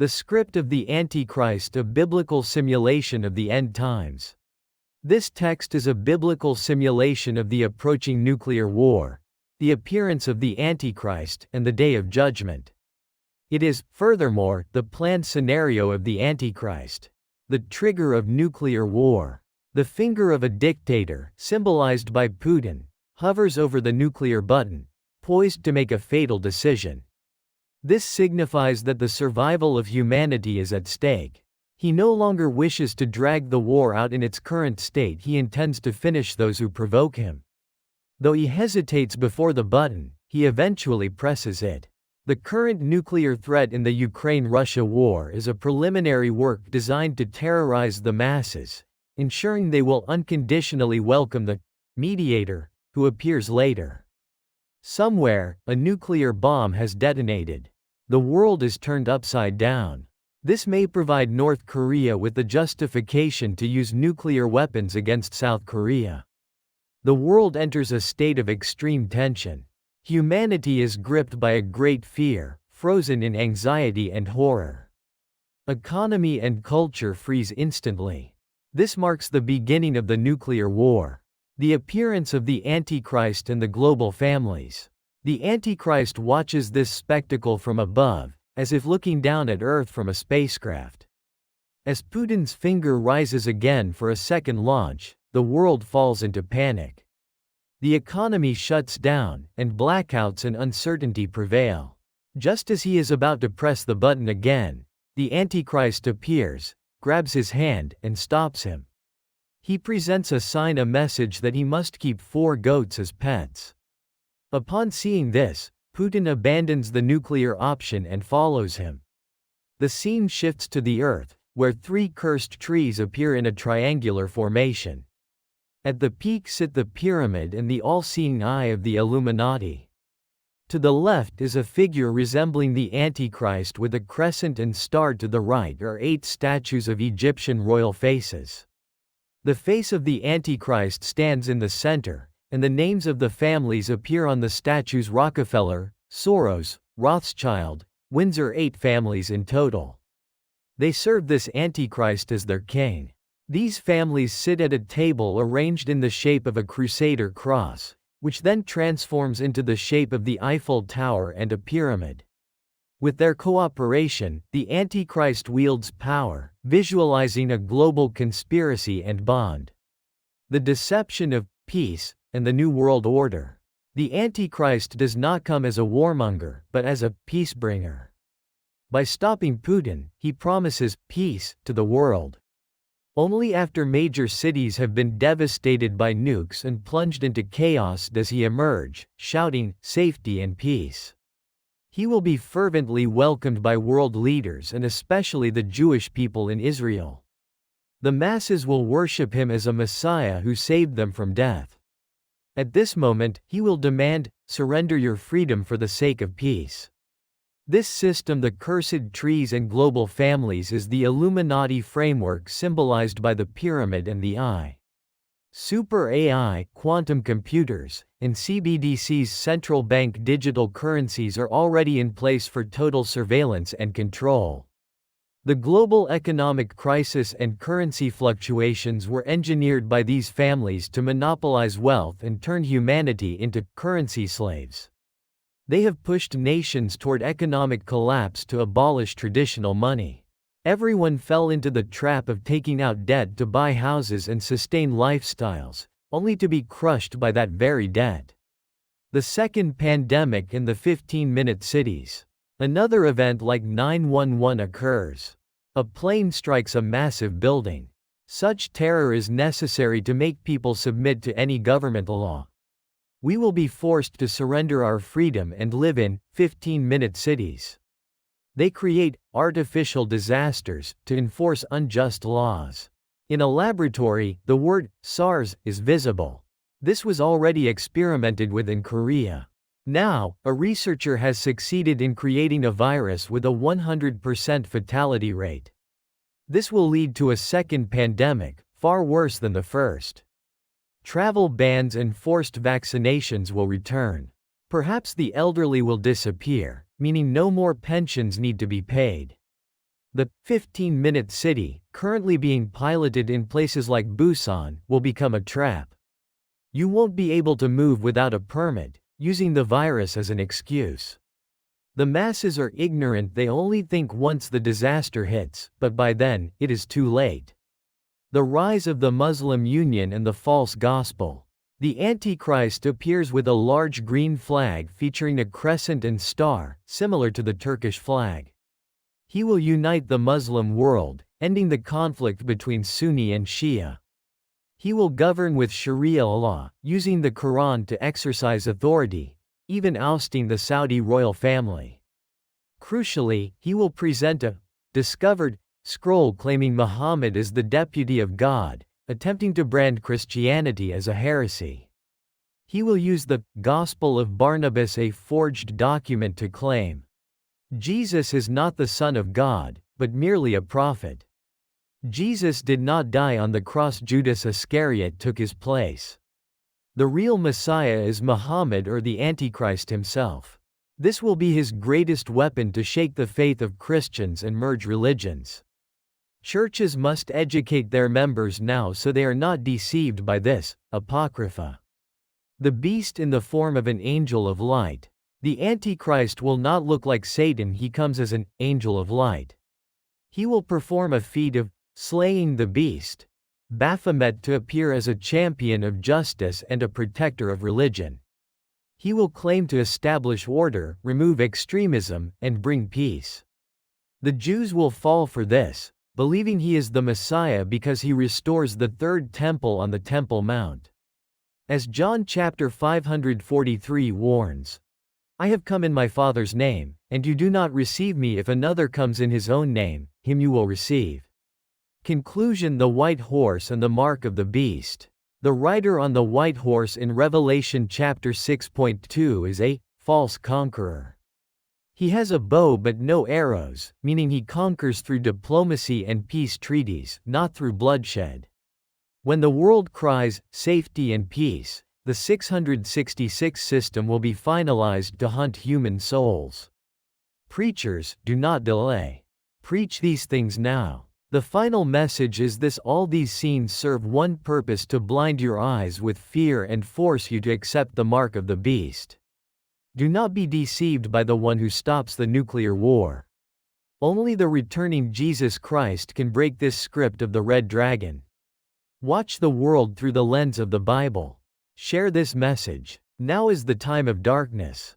The Script of the Antichrist, a biblical simulation of the end times. This text is a biblical simulation of the approaching nuclear war, the appearance of the Antichrist, and the day of judgment. It is, furthermore, the planned scenario of the Antichrist. The trigger of nuclear war. The finger of a dictator, symbolized by Putin, hovers over the nuclear button, poised to make a fatal decision. This signifies that the survival of humanity is at stake. He no longer wishes to drag the war out in its current state. He intends to finish those who provoke him. Though he hesitates before the button, he eventually presses it. The current nuclear threat in the Ukraine-Russia war is a preliminary work designed to terrorize the masses, ensuring they will unconditionally welcome the mediator, who appears later. Somewhere, a nuclear bomb has detonated. The world is turned upside down. This may provide North Korea with the justification to use nuclear weapons against South Korea. The world enters a state of extreme tension. Humanity is gripped by a great fear, frozen in anxiety and horror. Economy and culture freeze instantly. This marks the beginning of the nuclear war. The appearance of the Antichrist and the global families. The Antichrist watches this spectacle from above, as if looking down at Earth from a spacecraft. As Putin's finger rises again for a second launch, the world falls into panic. The economy shuts down, and blackouts and uncertainty prevail. Just as he is about to press the button again, the Antichrist appears, grabs his hand, and stops him. He presents a message that he must keep 4 goats as pets. Upon seeing this, Putin abandons the nuclear option and follows him. The scene shifts to the Earth, where 3 cursed trees appear in a triangular formation. At the peak sit the pyramid and the all-seeing eye of the Illuminati. To the left is a figure resembling the Antichrist with a crescent and star. To the right are 8 statues of Egyptian royal faces. The face of the Antichrist stands in the center, and the names of the families appear on the statues: Rockefeller, Soros, Rothschild, Windsor. 8 families in total. They serve this Antichrist as their king. These families sit at a table arranged in the shape of a Crusader cross, which then transforms into the shape of the Eiffel Tower and a pyramid. With their cooperation, the Antichrist wields power, visualizing a global conspiracy and bond. The deception of peace and the New World Order. The Antichrist does not come as a warmonger, but as a peacebringer. By stopping Putin, he promises peace to the world. Only after major cities have been devastated by nukes and plunged into chaos does he emerge, shouting, "Safety and peace." He will be fervently welcomed by world leaders and especially the Jewish people in Israel. The masses will worship him as a Messiah who saved them from death. At this moment, he will demand, "Surrender your freedom for the sake of peace." This system, the cursed trees and global families, is the Illuminati framework symbolized by the pyramid and the eye. Super AI, quantum computers, and CBDCs, central bank digital currencies, are already in place for total surveillance and control. The global economic crisis and currency fluctuations were engineered by these families to monopolize wealth and turn humanity into currency slaves. They have pushed nations toward economic collapse to abolish traditional money. Everyone fell into the trap of taking out debt to buy houses and sustain lifestyles, only to be crushed by that very debt. The second pandemic in the 15-minute cities. Another event like 9/11 occurs. A plane strikes a massive building. Such terror is necessary to make people submit to any government law. We will be forced to surrender our freedom and live in 15-minute cities. They create artificial disasters to enforce unjust laws. In a laboratory, the word SARS is visible. This was already experimented with in Korea. Now, a researcher has succeeded in creating a virus with a 100% fatality rate. This will lead to a second pandemic, far worse than the first. Travel bans and forced vaccinations will return. Perhaps the elderly will disappear, meaning no more pensions need to be paid. The 15-minute city, currently being piloted in places like Busan, will become a trap. You won't be able to move without a permit, using the virus as an excuse. The masses are ignorant, they only think once the disaster hits, but by then, it is too late. The rise of the Muslim Union and the false gospel. The Antichrist appears with a large green flag featuring a crescent and star, similar to the Turkish flag. He will unite the Muslim world, ending the conflict between Sunni and Shia. He will govern with Sharia law, using the Quran to exercise authority, even ousting the Saudi royal family. Crucially, he will present a discovered scroll claiming Muhammad is the deputy of God, attempting to brand Christianity as a heresy. He will use the Gospel of Barnabas, a forged document, to claim Jesus is not the Son of God, but merely a prophet. Jesus did not die on the cross, Judas Iscariot took his place. The real Messiah is Muhammad or the Antichrist himself. This will be his greatest weapon to shake the faith of Christians and merge religions. Churches must educate their members now so they are not deceived by this apocrypha. The beast in the form of an angel of light. The Antichrist will not look like Satan, he comes as an angel of light. He will perform a feat of slaying the beast, Baphomet, to appear as a champion of justice and a protector of religion. He will claim to establish order, remove extremism, and bring peace. The Jews will fall for this, believing he is the Messiah because he restores the third temple on the Temple Mount. As John chapter 543 warns, I have come in my Father's name, and you do not receive me. If another comes in his own name, him you will receive. Conclusion: the white horse and the mark of the beast. The rider on the white horse in Revelation chapter 6.2 is a false conqueror. He has a bow but no arrows, meaning he conquers through diplomacy and peace treaties, not through bloodshed. When the world cries safety and peace, the 666 system will be finalized to hunt human souls. Preachers, do not delay. Preach these things now. The final message is this: all these scenes serve one purpose, to blind your eyes with fear and force you to accept the mark of the beast. Do not be deceived by the one who stops the nuclear war. Only the returning Jesus Christ can break this script of the red dragon. Watch the world through the lens of the Bible. Share this message. Now is the time of darkness.